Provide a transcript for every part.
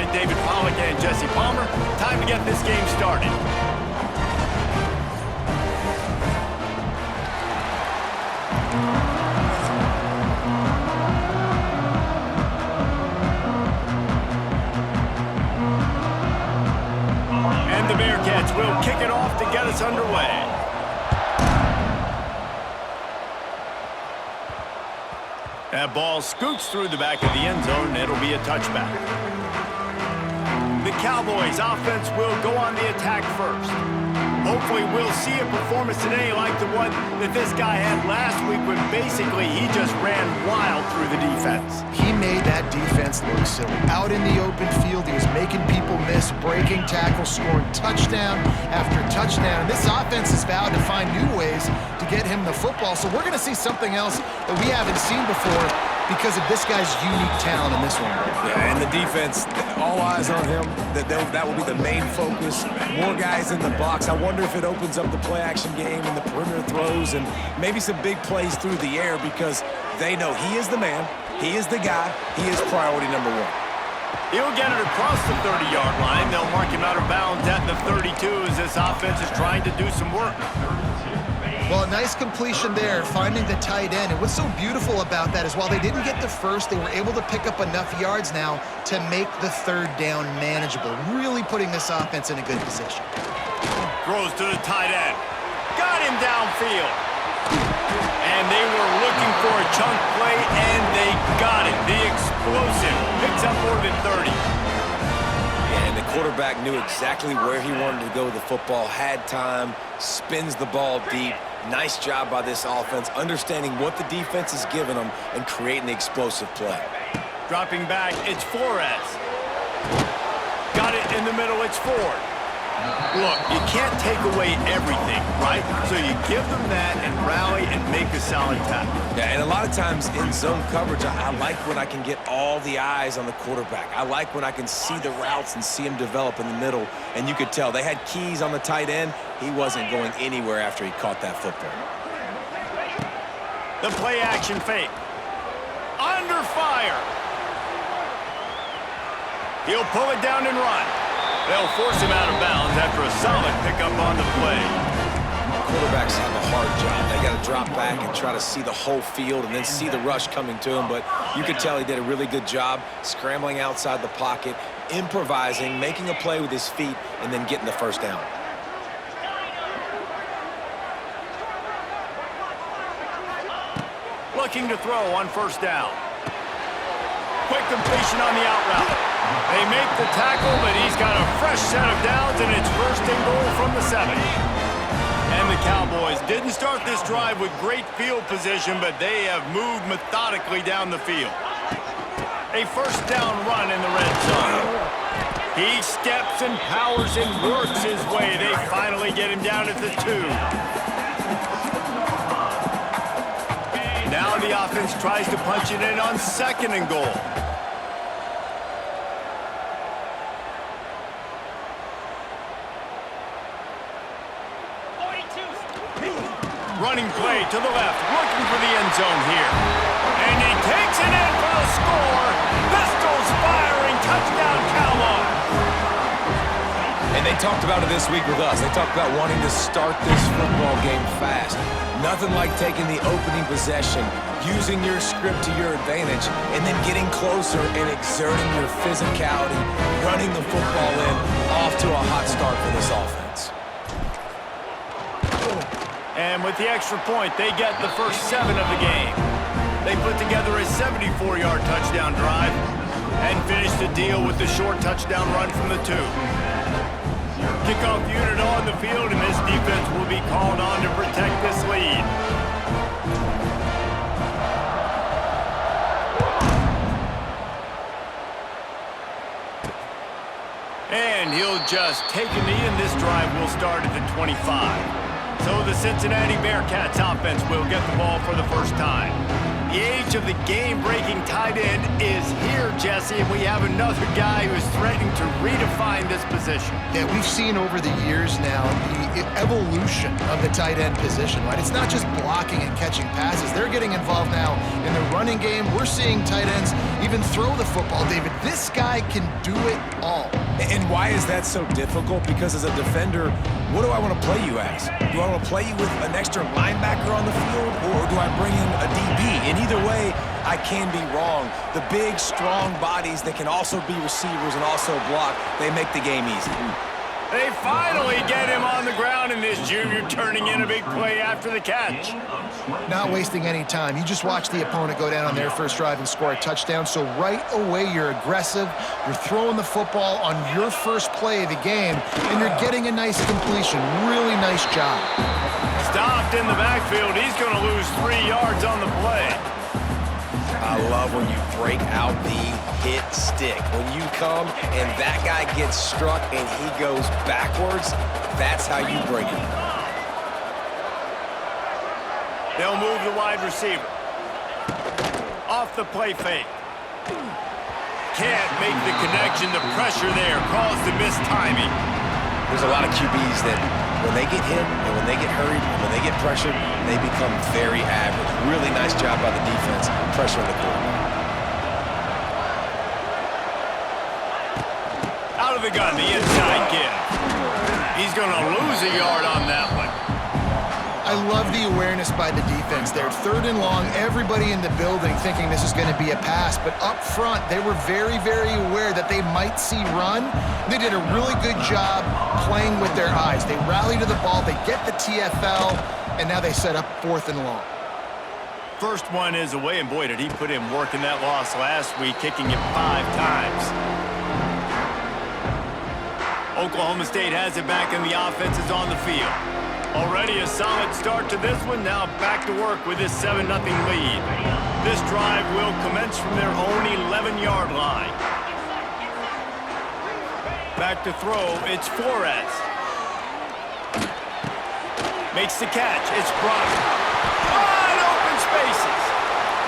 alongside David Pollock and Jesse Palmer. Time to get this game started. And the Bearcats will kick it off to get us underway. That ball scoots through the back of the end zone, and it'll be a touchback. The Cowboys offense will go on the attack first. Hopefully we'll see a performance today like the one that this guy had last week when basically he just ran wild through the defense. He made that defense look silly. Out in the open field, he was making people miss, breaking tackles, scoring touchdown after touchdown. And this offense has vowed to find new ways to get him the football. So we're going to see something else that we haven't seen before because of this guy's unique talent in this one. Yeah, and the defense, all eyes on him. That will be the main focus. More guys in the box. I wonder if it opens up the play-action game and the perimeter throws and maybe some big plays through the air because they know he is the man, he is the guy, he is priority number one. He'll get it across the 30-yard line. They'll mark him out of bounds at the 32 as this offense is trying to do some work. Well, a nice completion there, finding the tight end. And what's so beautiful about that is while they didn't get the first, they were able to pick up enough yards now to make the third down manageable, really putting this offense in a good position. Throws to the tight end. Got him downfield. And they were looking for a chunk play, and they got it. The explosive picks up more than 30. And the quarterback knew exactly where he wanted to go with the football, had time, spins the ball deep. Nice job by this offense, understanding what the defense is giving them and creating the explosive play. Dropping back, it's Flores. Got it in the middle, it's Ford. Look, you can't take away everything, right? So you give them that and rally and make a solid tackle. Yeah, and a lot of times in zone coverage, I like when I can get all the eyes on the quarterback. I like when I can see the routes and see him develop in the middle. And you could tell they had keys on the tight end. He wasn't going anywhere after he caught that football. The play action fake. Under fire. He'll pull it down and run. They'll force him out of bounds after a solid pickup on the play. Quarterbacks have a hard job. They got to drop back and try to see the whole field and then see the rush coming to him. But you could tell he did a really good job scrambling outside the pocket, improvising, making a play with his feet, and then getting the first down. Looking to throw on first down. Quick completion on the out route. They make the tackle, but he's got a fresh set of downs, and it's first and goal from the 7. And the Cowboys didn't start this drive with great field position, but they have moved methodically down the field. A first down run in the red zone. He steps and powers and works his way. They finally get him down at the 2. Now the offense tries to punch it in on second and goal. Running play to the left, looking for the end zone here. And he takes it in for the score. Pistols firing, touchdown Cowboys. And they talked about it this week with us. They talked about wanting to start this football game fast. Nothing like taking the opening possession, using your script to your advantage, and then getting closer and exerting your physicality, running the football in, off to a hot start for this offense. And with the extra point, they get the first 7 of the game. They put together a 74-yard touchdown drive and finish the deal with the short touchdown run from the 2. Kickoff unit on the field, and this defense will be called on to protect this lead. And he'll just take a knee, and this drive will start at the 25. So the Cincinnati Bearcats offense will get the ball for the first time. The age of the game-breaking tight end is here, Jesse, and we have another guy who is threatening to redefine this position. Yeah, we've seen over the years now the evolution of the tight end position, right? It's not just blocking and catching passes. They're getting involved now in the running game. We're seeing tight ends even throw the football. David, this guy can do it all. And why is that so difficult? Because as a defender, what do I want to play you as? Do I want to play you with an extra linebacker on the field, or do I bring in a DB? And either way, I can be wrong. The big, strong bodies that can also be receivers and also block, they make the game easy. They finally get him on the ground, and this junior turning in a big play after the catch. Not wasting any time. You just watch the opponent go down on their first drive and score a touchdown. So right away, you're aggressive. You're throwing the football on your first play of the game, and you're getting a nice completion. Really nice job. Stopped in the backfield. He's going to lose 3 yards on the play. I love when you break out the hit stick. When you come and that guy gets struck and he goes backwards, that's how you bring it. They'll move the wide receiver. Off the play fake. Can't make the connection. The pressure there caused the missed timing. There's a lot of QBs that when they get hit and when they get hurried and when they get pressured, they become very average. Really nice job by the defense pressuring the quarterback. Out of the gun, the inside give. He's going to lose a yard on that one. I love the awareness by the defense there. 3rd and long, everybody in the building thinking this is going to be a pass, but up front, they were very, very aware that they might see run. They did a really good job playing with their eyes. They rally to the ball, they get the TFL, and now they set up 4th and long. First one is away, and boy, did he put in work in that loss last week, kicking it 5 times. Oklahoma State has it back, and the offense is on the field. Already a solid start to this one. Now back to work with this 7-0 lead. This drive will commence from their own 11-yard line. Back to throw, it's Flores. Makes the catch, it's Broderick. Wide open spaces.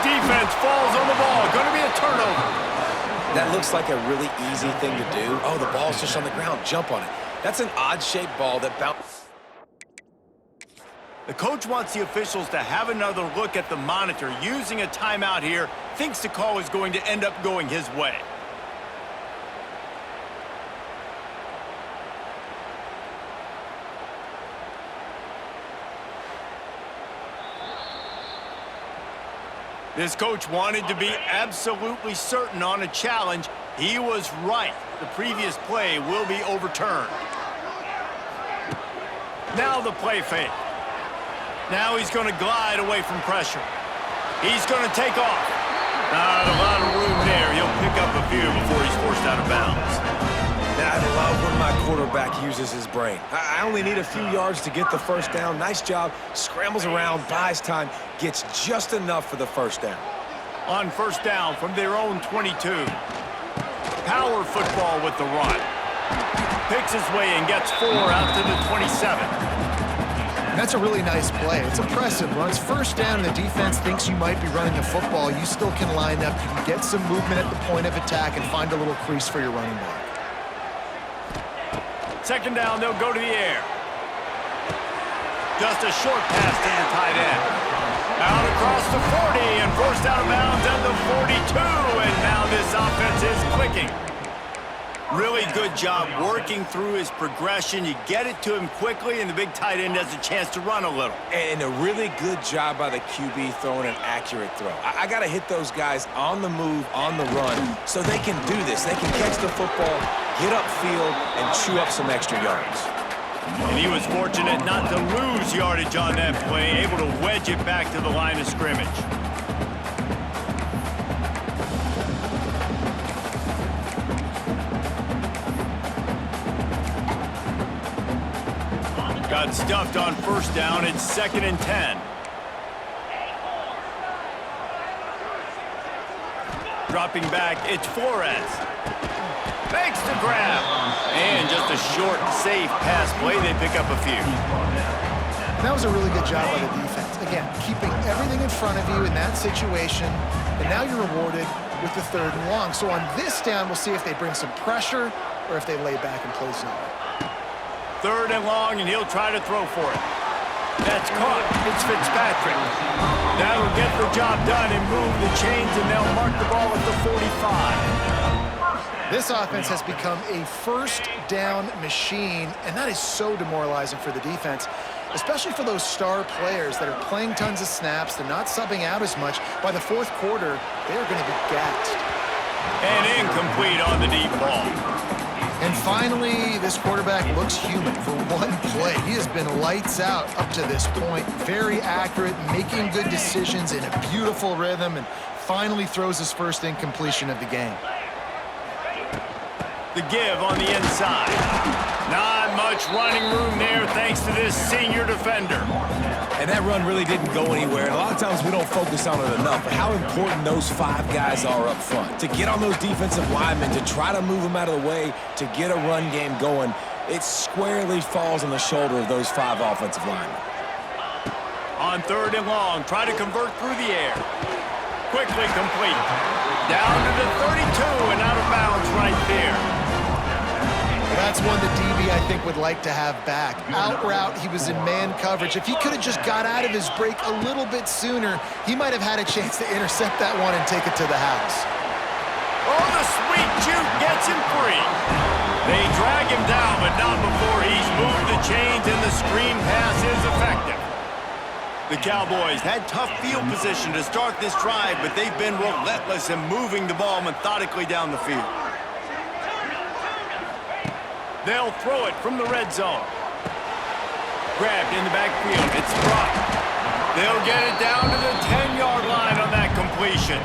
Defense falls on the ball, going to be a turnover. That looks like a really easy thing to do. Oh, the ball's just on the ground, jump on it. That's an odd-shaped ball that bounces. The coach wants the officials to have another look at the monitor. Using a timeout here, thinks the call is going to end up going his way. This coach wanted to be absolutely certain on a challenge. He was right. The previous play will be overturned. Now the play fake. Now he's going to glide away from pressure. He's going to take off. Not a lot of room there. He'll pick up a few before he's forced out of bounds. I love when my quarterback uses his brain. I only need a few yards to get the first down. Nice job. Scrambles around, buys time, gets just enough for the first down. On first down from their own 22. Power football with the run. Picks his way and gets 4 out to the 27. That's a really nice play. It's impressive. Runs first down and the defense thinks you might be running the football. You still can line up. You can get some movement at the point of attack and find a little crease for your running back. Second down, they'll go to the air. Just a short pass to the tight end. Out across the 40 and forced out of bounds at the 42. And now this offense is clicking. Really good job working through his progression. You get it to him quickly, and the big tight end has a chance to run a little. And a really good job by the QB throwing an accurate throw. I got to hit those guys on the move, on the run, so they can do this. They can catch the football, get upfield, and chew up some extra yards. And he was fortunate not to lose yardage on that play, able to wedge it back to the line of scrimmage. Got stuffed on first down. It's 2nd and 10. Dropping back, it's Flores. Makes the grab. And just a short, safe pass play. They pick up a few. That was a really good job by the defense. Again, keeping everything in front of you in that situation, and now you're rewarded with the 3rd and long. So on this down, we'll see if they bring some pressure or if they lay back and play zone. 3rd and long, and he'll try to throw for it. That's caught. It's Fitzpatrick. That'll get the job done and move the chains, and they'll mark the ball at the 45. This offense has become a 1st down machine, and that is so demoralizing for the defense, especially for those star players that are playing tons of snaps. They're not subbing out as much. By the 4th quarter, they're going to be gassed. And incomplete on the deep ball. And finally, this quarterback looks human for one play. He has been lights out up to this point. Very accurate, making good decisions in a beautiful rhythm, and finally throws his first incompletion of the game. The give on the inside. Not much running room there thanks to this senior defender. And that run really didn't go anywhere. And a lot of times we don't focus on it enough, but how important those 5 guys are up front. To get on those defensive linemen, to try to move them out of the way, to get a run game going, it squarely falls on the shoulder of those 5 offensive linemen. On 3rd and long, try to convert through the air. Quickly complete. Down to the 32 and out of bounds right there. That's one the DB, I think, would like to have back. Out route, he was in man coverage. If he could have just got out of his break a little bit sooner, he might have had a chance to intercept that one and take it to the house. Oh, the sweet juke gets him free. They drag him down, but not before he's moved the chains, and the screen pass is effective. The Cowboys had tough field position to start this drive, but they've been relentless in moving the ball methodically down the field. They'll throw it from the red zone. Grabbed in the backfield. It's dropped. They'll get it down to the 10-yard line on that completion.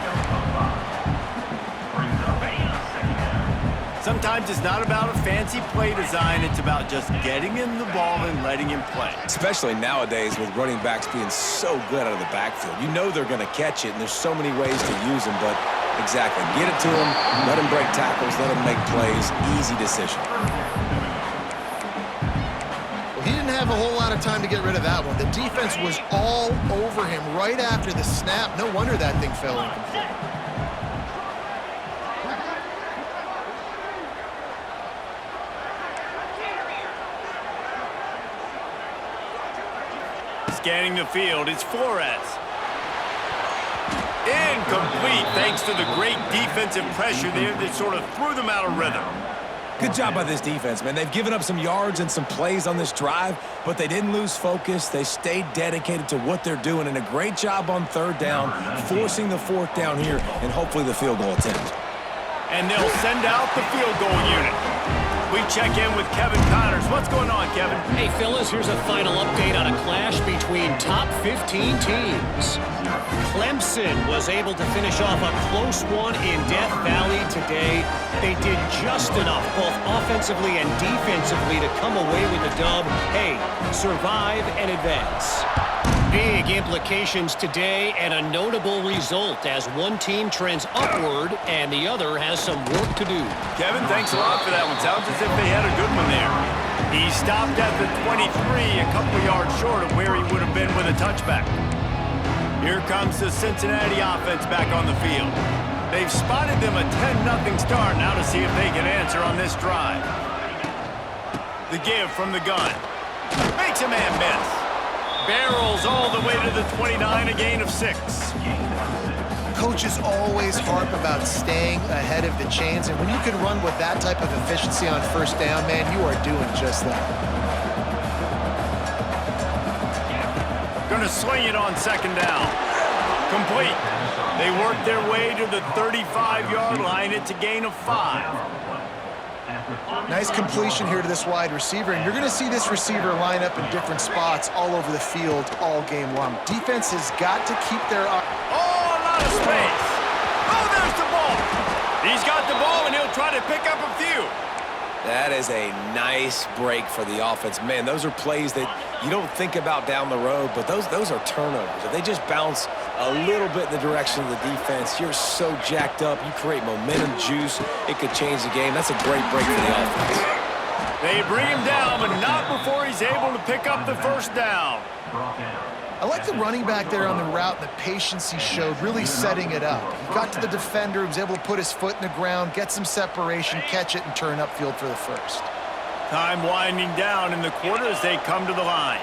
Sometimes it's not about a fancy play design. It's about just getting him the ball and letting him play. Especially nowadays with running backs being so good out of the backfield. You know they're going to catch it, and there's so many ways to use them, but exactly. Get it to him, let him break tackles, let him make plays. Easy decision. He didn't have a whole lot of time to get rid of that one. The defense was all over him right after the snap. No wonder that thing fell incomplete. Scanning the field, it's Flores. Incomplete thanks to the great defensive pressure there that sort of threw them out of rhythm. Good job by this defense, man. They've given up some yards and some plays on this drive, but they didn't lose focus. They stayed dedicated to what they're doing, and a great job on 3rd down, forcing the 4th down here, and hopefully the field goal attempt. And they'll send out the field goal unit. We check in with Kevin Connors. What's going on, Kevin? Hey, fellas, here's a final update on a clash between top 15 teams. Clemson was able to finish off a close one in Death Valley today. They did just enough, both offensively and defensively, to come away with the dub. Hey, survive and advance. Big implications today and a notable result as one team trends upward and the other has some work to do. Kevin, thanks a lot for that one. Sounds as if they had a good one there. He stopped at the 23, a couple yards short of where he would have been with a touchback. Here comes the Cincinnati offense back on the field. They've spotted them a 10-0 start. Now to see if they can answer on this drive. The give from the gun. Makes a man miss. Barrels all the way to the 29, a gain of 6. Coaches always harp about staying ahead of the chains, and when you can run with that type of efficiency on 1st down, man, you are doing just that. Going to swing it on 2nd down. Complete. They work their way to the 35-yard line. It's a gain of 5. Nice completion here to this wide receiver, and you're going to see this receiver line up in different spots all over the field all game long. Defense has got to keep their eye. Oh, a lot of space. Oh, there's the ball. He's got the ball, and he'll try to pick up a few. That is a nice break for the offense. Man, those are plays that you don't think about down the road, but those are turnovers. If they just bounce a little bit in the direction of the defense, you're so jacked up. You create momentum juice. It could change the game. That's a great break for the offense. They bring him down, but not before he's able to pick up the 1st down. I like the running back there on the route, the patience he showed, really setting it up. He got to the defender, he was able to put his foot in the ground, get some separation, catch it, and turn upfield for the first. Time winding down in the quarter as they come to the line.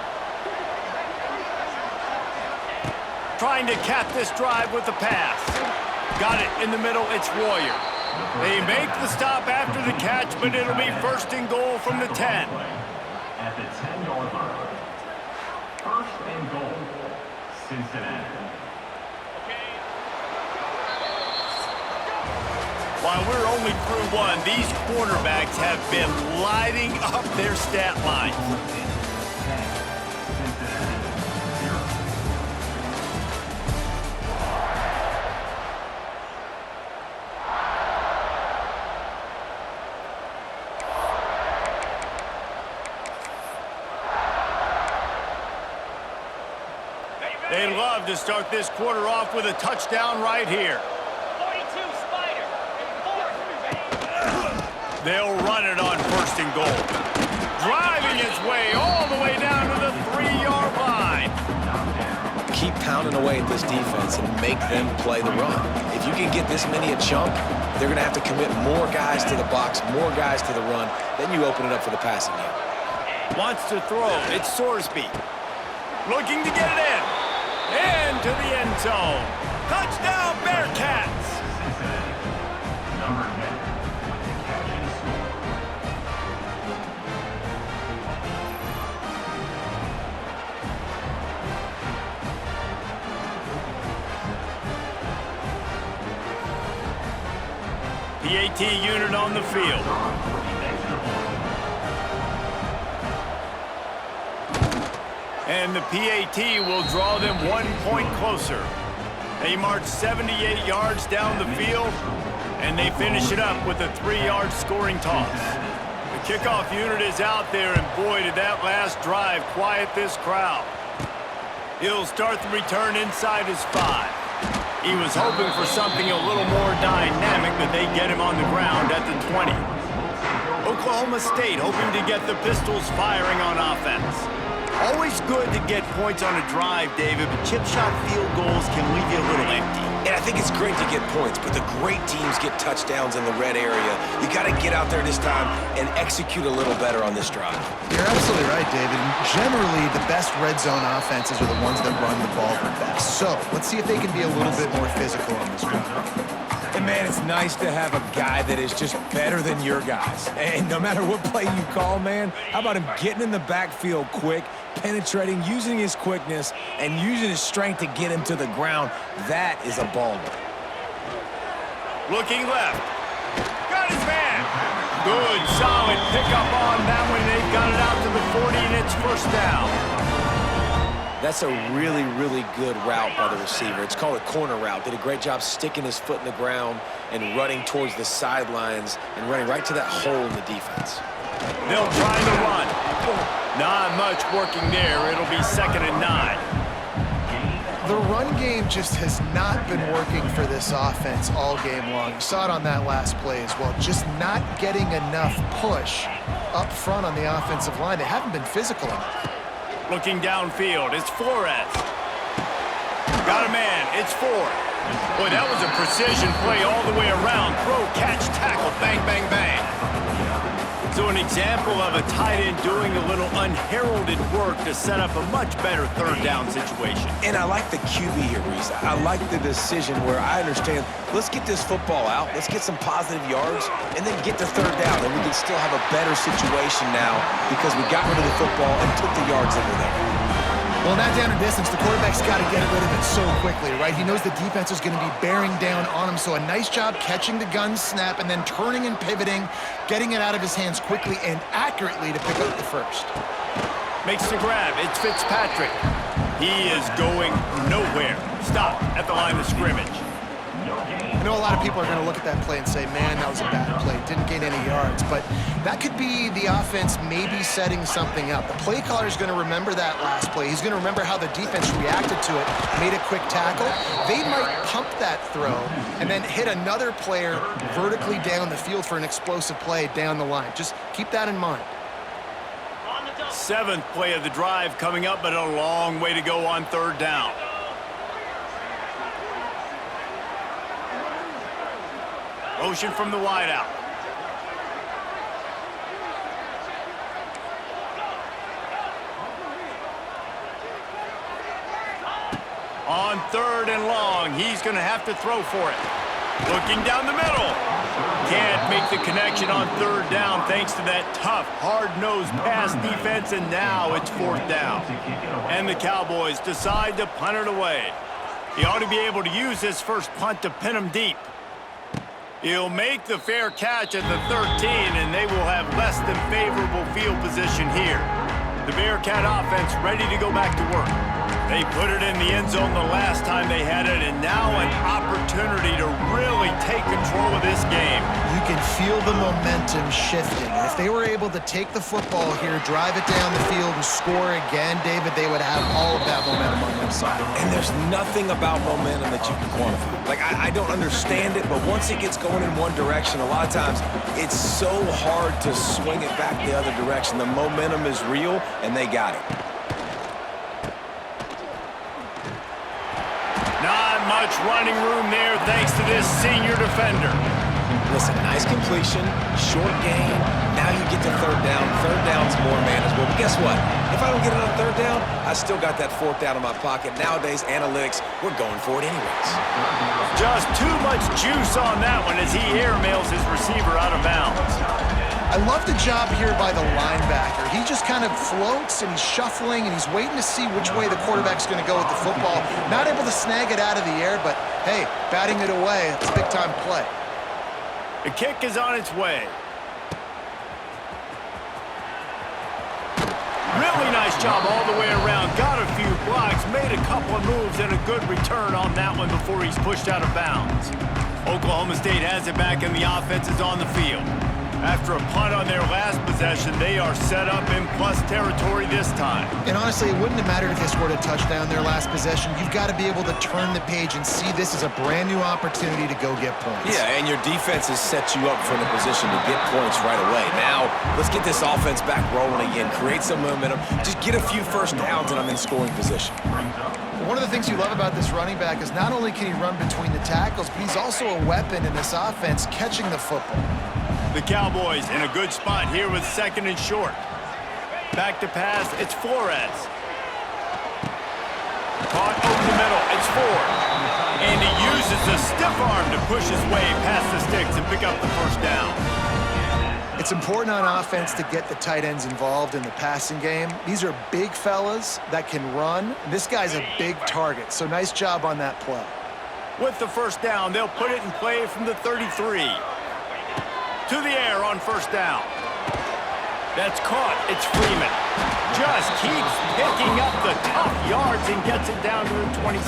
Trying to cap this drive with the pass. Got it in the middle, it's Warrior. They make the stop after the catch, but it'll be first and goal from the 10. At the 10-yard line. First and goal, Cincinnati. While we're only through one, these quarterbacks have been lighting up their stat lines. They love to start this quarter off with a touchdown right here. 42 Spider. They'll run it on first and goal. Driving its way all the way down to the 3-yard line. Keep pounding away at this defense and make them play the run. If you can get this many a chunk, they're going to have to commit more guys to the box, more guys to the run. Then you open it up for the passing game. Wants to throw. It's Sorsby. Looking to get it in. Into the end zone. Touchdown, Bearcats. Number 10 with the catch and score. PAT unit on the field. And the PAT will draw them 1 point closer. They march 78 yards down the field, and they finish it up with a 3-yard scoring toss. The kickoff unit is out there, and boy, did that last drive quiet this crowd. He'll start the return inside his 5. He was hoping for something a little more dynamic, but they get him on the ground at the 20. Oklahoma State hoping to get the Pistols firing on offense. Always good to get points on a drive, David, but chip shot field goals can leave you a little empty. And I think it's great to get points, but the great teams get touchdowns in the red area. You got to get out there this time and execute a little better on this drive. You're absolutely right, David. Generally, the best red zone offenses are the ones that run the ball the best. So let's see if they can be a little bit more physical on this drive. And man, it's nice to have a guy that is just better than your guys. And no matter what play you call, man, how about him getting in the backfield quick, penetrating, using his quickness, and using his strength to get him to the ground? That is a baller. Looking left. Got his man. Good, solid pickup on that one. They've got it out to the 40, and it's first down. That's a really, really good route by the receiver. It's called a corner route. Did a great job sticking his foot in the ground and running towards the sidelines and running right to that hole in the defense. They'll try to run. Not much working there. It'll be 2nd and 9. The run game just has not been working for this offense all game long. You saw it on that last play as well. Just not getting enough push up front on the offensive line. They haven't been physical enough. Looking downfield, it's Flores. Got a man, it's Ford. Boy, that was a precision play all the way around. Throw, catch, tackle, bang, bang, bang. So an example of a tight end doing a little unheralded work to set up a much better 3rd down situation. And I like the QB here, Reese. I like the decision where I understand, let's get this football out, let's get some positive yards, and then get to 3rd down, and we can still have a better situation now because we got rid of the football and took the yards that were there. Well, not down in distance, the quarterback's got to get rid of it so quickly, right? He knows the defense is going to be bearing down on him, so a nice job catching the gun snap and then turning and pivoting, getting it out of his hands quickly and accurately to pick up the first. Makes the grab. It's Fitzpatrick. He is going nowhere. Stop at the line of scrimmage. I know a lot of people are going to look at that play and say, man, that was a bad play. Didn't gain any yards. But that could be the offense maybe setting something up. The play caller is going to remember that last play. He's going to remember how the defense reacted to it, made a quick tackle. They might pump that throw and then hit another player vertically down the field for an explosive play down the line. Just keep that in mind. 7th play of the drive coming up, but a long way to go on 3rd down. Motion from the wideout. On 3rd and long, he's going to have to throw for it. Looking down the middle. Can't make the connection on 3rd down thanks to that tough, hard-nosed pass defense, and now it's 4th down. And the Cowboys decide to punt it away. He ought to be able to use his first punt to pin him deep. He'll make the fair catch at the 13, and they will have less than favorable field position here. The Bearcat offense ready to go back to work. They put it in the end zone the last time they had it, and now an opportunity to really take control of this game. You can feel the momentum shifting. And if they were able to take the football here, drive it down the field, and score again, David, they would have all of that momentum on their side. And there's nothing about momentum that you can quantify. Like, I don't understand it, but once it gets going in one direction, a lot of times it's so hard to swing it back the other direction. The momentum is real, and they got it. Not much running room there thanks to this senior defender. Listen, nice completion, short gain. Now you get to 3rd down. 3rd down's more manageable. But guess what? If I don't get it on 3rd down, I still got that 4th down in my pocket. Nowadays, analytics, we're going for it anyways. Just too much juice on that one as he airmails his receiver out of bounds. I love the job here by the linebacker. He just kind of floats and he's shuffling and he's waiting to see which way the quarterback's going to go with the football. Not able to snag it out of the air, but hey, batting it away, it's a big-time play. The kick is on its way. Really nice job all the way around. Got a few blocks, made a couple of moves, and a good return on that one before he's pushed out of bounds. Oklahoma State has it back, and the offense is on the field. After a punt on their last possession, they are set up in plus territory this time. And honestly, it wouldn't have mattered if they scored a touchdown their last possession. You've got to be able to turn the page and see this as a brand new opportunity to go get points. Yeah, and your defense has set you up for the position to get points right away. Now, let's get this offense back rolling again, create some momentum, just get a few first downs, and I'm in scoring position. One of the things you love about this running back is not only can he run between the tackles, but he's also a weapon in this offense catching the football. The Cowboys in a good spot here with 2nd and short. Back to pass, it's Flores. Caught over the middle, it's Ford. And he uses the stiff arm to push his way past the sticks and pick up the 1st down. It's important on offense to get the tight ends involved in the passing game. These are big fellas that can run. This guy's a big target, so nice job on that play. With the 1st down, they'll put it in play from the 33. To the air on 1st down. That's caught. It's Freeman. Just keeps picking up the tough yards and gets it down to the 26.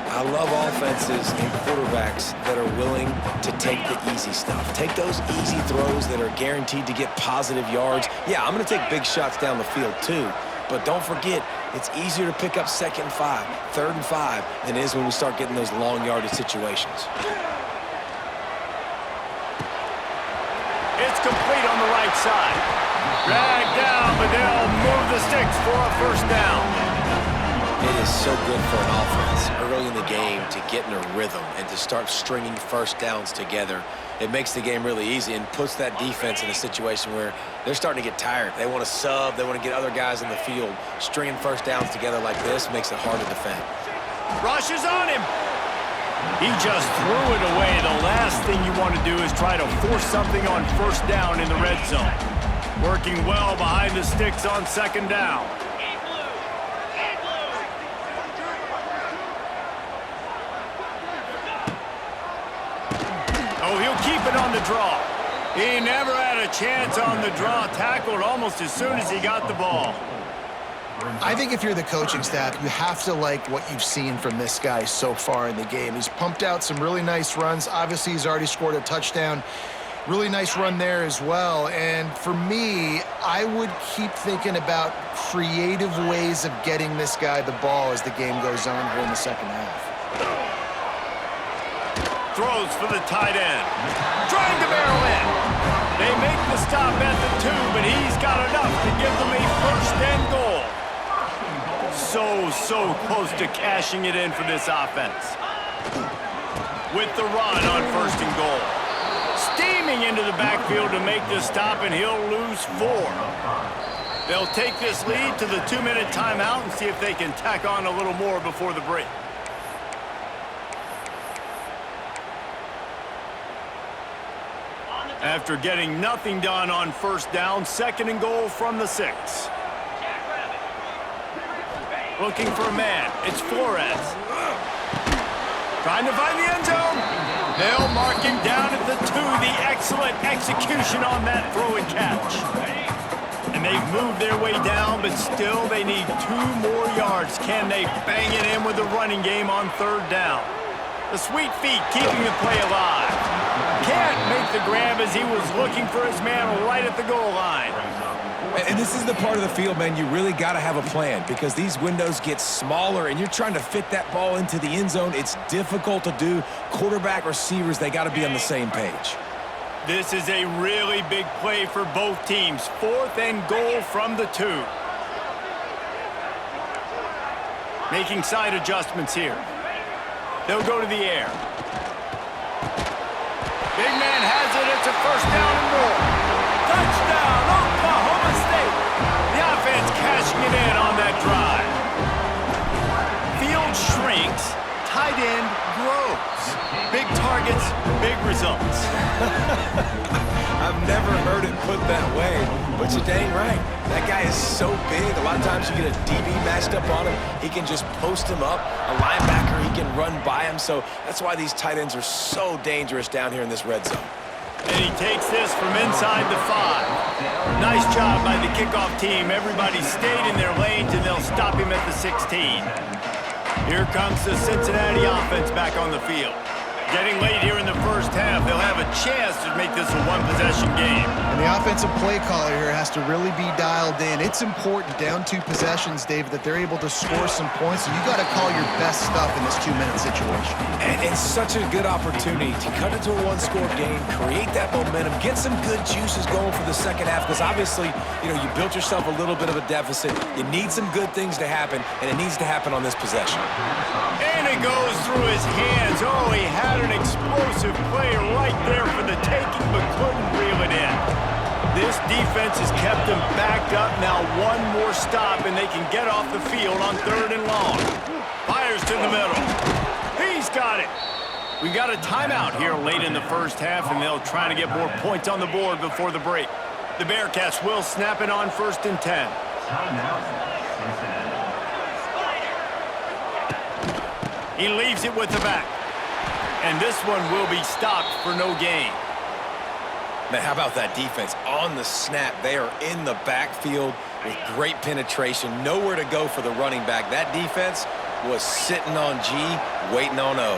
I love offenses and quarterbacks that are willing to take the easy stuff. Take those easy throws that are guaranteed to get positive yards. Yeah, I'm going to take big shots down the field too. But don't forget, it's easier to pick up 2nd and 5, 3rd and 5 than it is when we start getting those long yardage situations. It's complete on the right side. Dragged down, but they'll move the sticks for a 1st down. It is so good for an offense early in the game to get in a rhythm and to start stringing 1st downs together. It makes the game really easy and puts that defense in a situation where they're starting to get tired. They want to sub. They want to get other guys in the field. Stringing 1st downs together like this makes it hard to defend. Rush is on him. He just threw it away. The last thing you want to do is try to force something on 1st down in the red zone. Working well behind the sticks on 2nd down. Oh, he'll keep it on the draw. He never had a chance on the draw. Tackled almost as soon as he got the ball. I think if you're the coaching staff, you have to like what you've seen from this guy so far in the game. He's pumped out some really nice runs. Obviously, he's already scored a touchdown. Really nice run there as well. And for me, I would keep thinking about creative ways of getting this guy the ball as the game goes on here in the 2nd half. Throws for the tight end. Trying to barrel in. They make the stop at the two, but he's got enough to give them a first and goal. So close to cashing it in for this offense. With the run on first and goal. Steaming into the backfield to make the stop, and he'll lose 4. They'll take this lead to the 2-minute timeout and see if they can tack on a little more before the break. After getting nothing done on first down, second and goal from the 6. Looking for a man. It's Flores. Trying to find the end zone. They'll mark him down at the 2. The excellent execution on that throw and catch. And they've moved their way down, but still they need 2 more yards. Can they bang it in with the running game on third down? The sweet feet keeping the play alive. Can't make the grab as he was looking for his man right at the goal line. And this is the part of the field, man, you really got to have a plan because these windows get smaller and you're trying to fit that ball into the end zone. It's difficult to do. Quarterback, receivers, they got to be on the same page. This is a really big play for both teams. 4th and goal from the 2. Making side adjustments here. They'll go to the air. Big man has it. It's a first down and more. Touchdown, Oklahoma State. The offense cashing it in on that drive. Field shrinks. Tight end grows. Big targets, big results. I've never heard it put that way, but you're dang right. That guy is so big. A lot of times you get a DB matched up on him. He can just post him up. A linebacker, he can run by him. So that's why these tight ends are so dangerous down here in this red zone. And he takes this from inside the 5. Nice job by the kickoff team. Everybody stayed in their lanes, and they'll stop him at the 16. Here comes the Cincinnati offense back on the field. Getting late here in the first half, they'll have a chance to make this a one-possession game. And the offensive play caller here has to really be dialed in. It's important, down 2 possessions, David, that they're able to score some points. So you got to call your best stuff in this 2-minute situation. And it's such a good opportunity to cut into a 1-score game, create that momentum, get some good juices going for the second half. Because obviously, you built yourself a little bit of a deficit. You need some good things to happen, and it needs to happen on this possession. And it goes through his hands. Oh, he had an explosive play right there for the taking, but couldn't reel it in. This defense has kept them backed up. Now 1 more stop, and they can get off the field on 3rd and long. Fires to the middle. He's got it. We got a timeout here late in the first half, and they'll try to get more points on the board before the break. The Bearcats will snap it on 1st and 10. Timeout, Cincinnati. He leaves it with the back. And this one will be stopped for no gain. Man, how about that defense? On the snap, they are in the backfield with great penetration. Nowhere to go for the running back. That defense was sitting on G, waiting on O.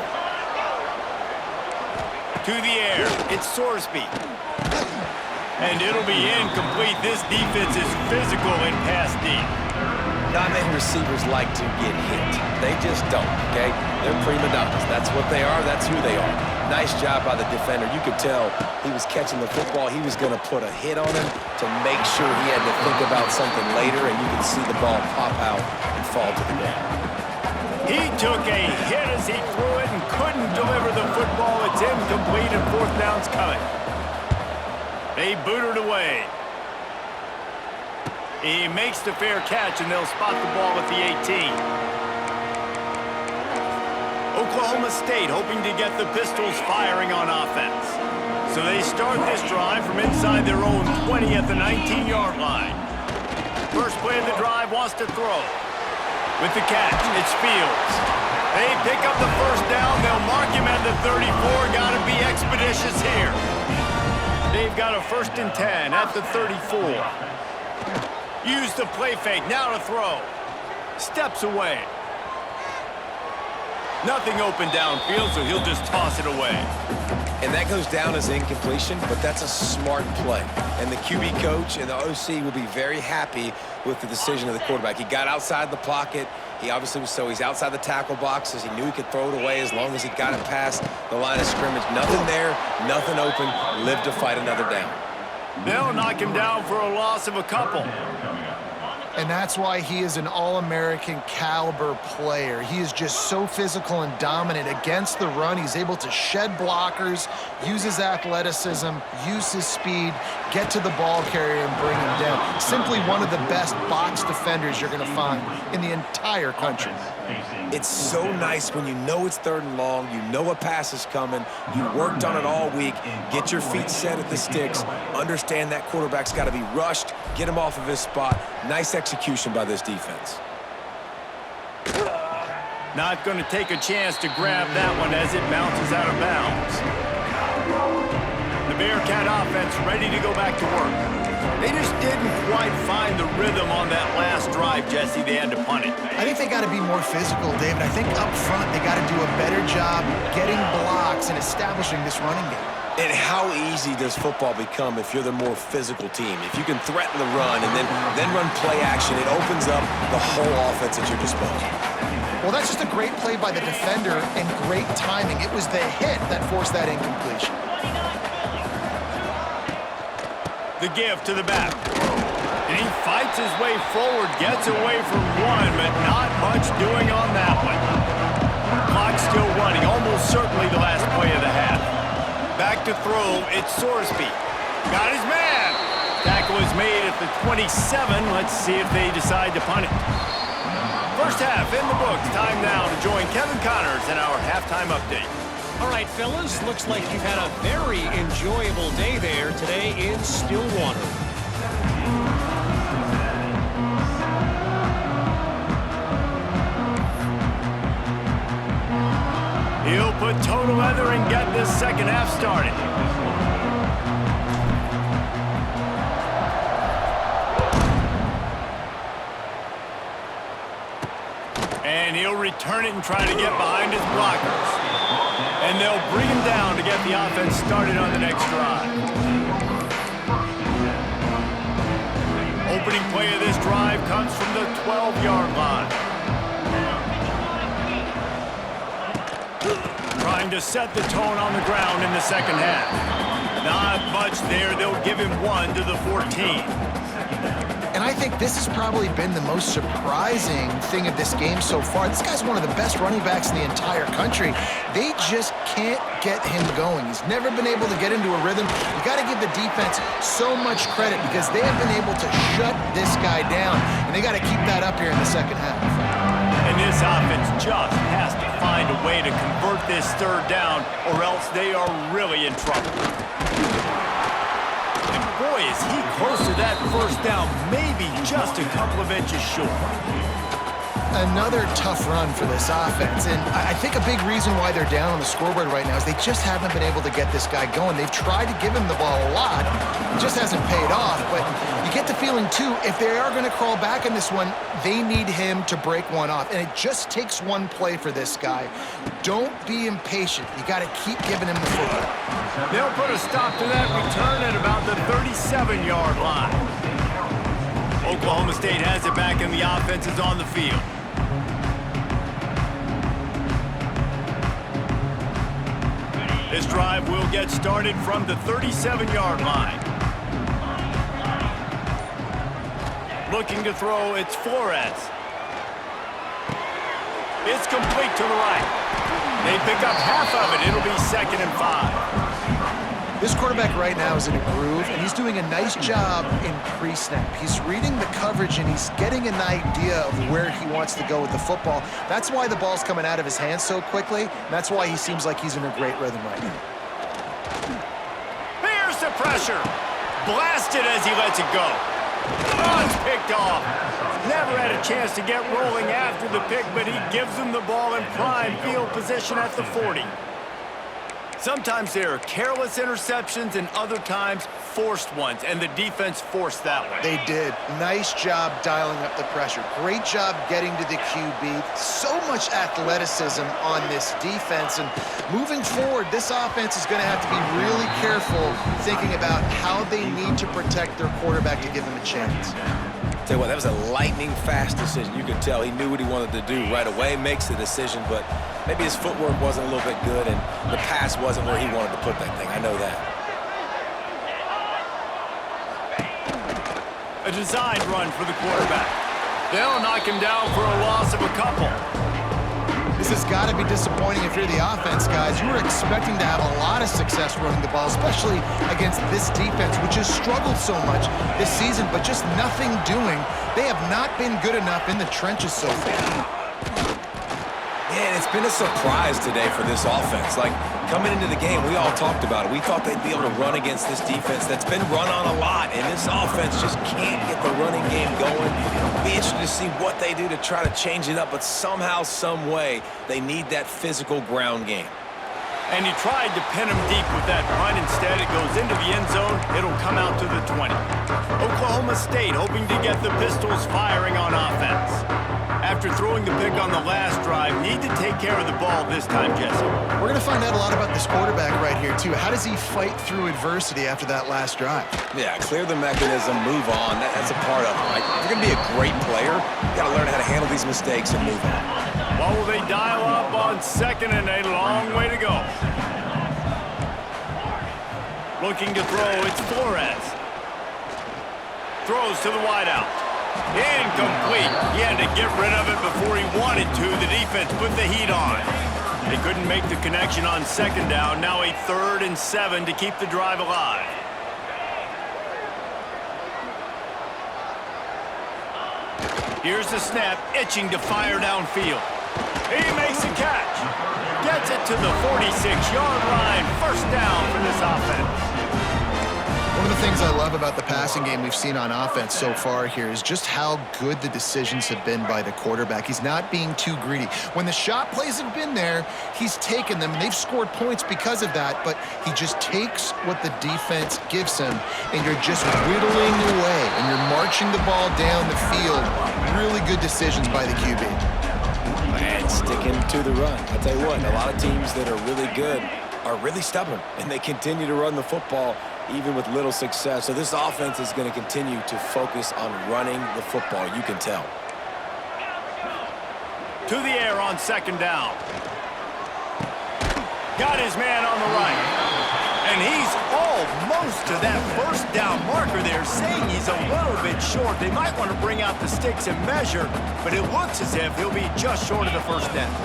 To the air, it's Sorsby. And it'll be incomplete. This defense is physical in pass deep. Not many receivers like to get hit. They just don't, okay? They're prima donnas. That's what they are. That's who they are. Nice job by the defender. You could tell he was catching the football. He was going to put a hit on him to make sure he had to think about something later, and you could see the ball pop out and fall to the ground. He took a hit as he threw it and couldn't deliver the football. It's incomplete, and 4th down's coming. They boot it away. He makes the fair catch, and they'll spot the ball at the 18. Oklahoma State hoping to get the Pistols firing on offense. So they start this drive from inside their own 20 at the 19-yard line. First play of the drive wants to throw. With the catch, it's Fields. They pick up the first down. They'll mark him at the 34. Got to be expeditious here. They've got a 1st and 10 at the 34. Use the play fake, now to throw. Steps away. Nothing open downfield, so he'll just toss it away. And that goes down as incompletion, but that's a smart play. And the QB coach and the OC will be very happy with the decision of the quarterback. He got outside the pocket. He obviously was he's outside the tackle boxes. He knew he could throw it away as long as he got it past the line of scrimmage. Nothing there, nothing open. Live to fight another down. They'll knock him down for a loss of a couple. And that's why he is an All-American caliber player. He is just so physical and dominant against the run. He's able to shed blockers, use his athleticism, use his speed, get to the ball carrier and bring him down. Simply one of the best box defenders you're going to find in the entire country. It's so nice when you know it's 3rd and long, you know a pass is coming, you worked on it all week, get your feet set at the sticks, understand that quarterback's got to be rushed, get him off of his spot. Nice execution by this defense. Not going to take a chance to grab that one as it bounces out of bounds. The Bearcat offense ready to go back to work. They just didn't quite find the rhythm on that last drive, Jesse. They had to punt it. I think they got to be more physical, David. I think up front they got to do a better job getting blocks and establishing this running game. And how easy does football become if you're the more physical team? If you can threaten the run and then run play action, it opens up the whole offense at your disposal. Well, that's just a great play by the defender and great timing. It was the hit that forced that incompletion. The give to the back. And he fights his way forward, gets away from one, but not much doing on that one. Clock still running, almost certainly the last play of the half. Back to throw, it's Sorsby. Got his man. Tackle is made at the 27. Let's see if they decide to punt it. First half in the books. Time now to join Kevin Connors in our halftime update. All right, fellas, looks like you've had a very enjoyable day there today in Stillwater. He'll put toe to leather and get this second half started. And he'll return it and try to get behind his blockers. And they'll bring him down to get the offense started on the next drive. Opening play of this drive comes from the 12-yard line. Trying to set the tone on the ground in the second half. Not much there. They'll give him 1 to the 14. And I think this has probably been the most surprising thing of this game so far. This guy's one of the best running backs in the entire country. They just can't get him going. He's never been able to get into a rhythm. You got to give the defense so much credit because they have been able to shut this guy down, and they got to keep that up here in the second half. And this offense just has to find a way to convert this 3rd down, or else they are really in trouble. And boy, is he close to that first down, maybe just a couple of inches short. Another tough run for this offense, and I think a big reason why they're down on the scoreboard right now is they just haven't been able to get this guy going. They've tried to give him the ball a lot. It just hasn't paid off, but you get the feeling, too, if they are going to crawl back in this one, they need him to break one off, and it just takes one play for this guy. Don't be impatient. You got to keep giving him the football. They'll put a stop to that return at about the 37-yard line. Oklahoma State has it back, and the offense is on the field. This drive will get started from the 37-yard line. Looking to throw, it's Flores. It's complete to the right. They pick up half of it. It'll be 2nd and 5. This quarterback right now is in a groove, and he's doing a nice job in pre-snap. He's reading the coverage, and he's getting an idea of where he wants to go with the football. That's why the ball's coming out of his hands so quickly, and that's why he seems like he's in a great rhythm right now. Here's the pressure. Blasted as he lets it go. Oh, it's picked off. Never had a chance to get rolling after the pick, but he gives him the ball in prime field position at the 40. Sometimes there are careless interceptions and other times forced ones, and the defense forced that one. They did. Nice job dialing up the pressure. Great job getting to the QB. So much athleticism on this defense, and moving forward, this offense is going to have to be really careful thinking about how they need to protect their quarterback to give him a chance. Tell you what, that was a lightning-fast decision. You could tell he knew what he wanted to do right away, makes the decision, but maybe his footwork wasn't a little bit good, and the pass wasn't where he wanted to put that thing. I know that. A designed run for the quarterback. They'll knock him down for a loss of a couple. This has got to be disappointing if you're the offense, guys. You were expecting to have a lot of success running the ball, especially against this defense, which has struggled so much this season, but just nothing doing. They have not been good enough in the trenches so far. Yeah, and it's been a surprise today for this offense. Like, coming into the game, we all talked about it. We thought they'd be able to run against this defense that's been run on a lot, and this offense just can't get the running game going. Be interested to see what they do to try to change it up, but somehow, some way, they need that physical ground game. And he tried to pin him deep with that punt. Instead, it goes into the end zone. It'll come out to the 20. Oklahoma State hoping to get the Pistols firing on offense. After throwing the pick on the last drive, need to take care of the ball this time, Jesse. We're going to find out a lot about this quarterback right here, too. How does he fight through adversity after that last drive? Yeah, clear the mechanism, move on. That's a part of it, right? If you're going to be a great player, you got to learn how to handle these mistakes and move on. What will they dial up on 2nd and a long way to go? Looking to throw, it's Flores. Throws to the wideout. Incomplete. He had to get rid of it before he wanted to. The defense put the heat on. They couldn't make the connection on 2nd down. Now a 3rd and 7 to keep the drive alive. Here's the snap, itching to fire downfield. He makes the catch. Gets it to the 46-yard line. 1st down for this offense. One of the things I love about the passing game we've seen on offense so far here is just how good the decisions have been by the quarterback. He's not being too greedy. When the shot plays have been there, he's taken them, and they've scored points because of that, but he just takes what the defense gives him, and you're just whittling away, and you're marching the ball down the field. Really good decisions by the QB. And sticking to the run. I'll tell you what, a lot of teams that are really good are really stubborn, and they continue to run the football even with little success. So this offense is going to continue to focus on running the football, you can tell. To the air on 2nd down. Got his man on the right. And he's almost to that 1st down marker there, saying he's a little bit short. They might want to bring out the sticks and measure, but it looks as if he'll be just short of the 1st down.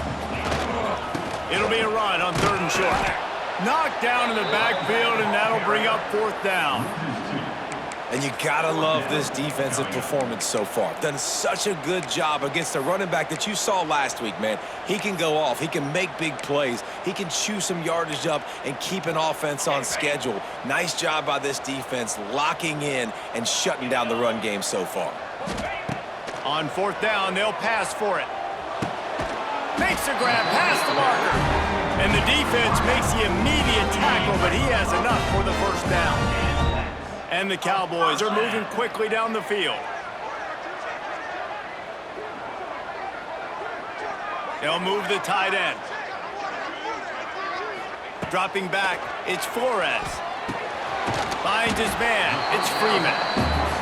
It'll be a run on 3rd and short. Knocked down in the backfield, and that'll bring up 4th down. And you gotta love this defensive performance so far. Done such a good job against a running back that you saw last week, man. He can go off. He can make big plays. He can chew some yardage up and keep an offense on schedule. Nice job by this defense locking in and shutting down the run game so far. On 4th down, they'll pass for it. Makes a grab past the marker. And the defense makes the immediate tackle, but he has enough for the 1st down. And the Cowboys are moving quickly down the field. They'll move the tight end. Dropping back, it's Flores. Finds his man, it's Freeman.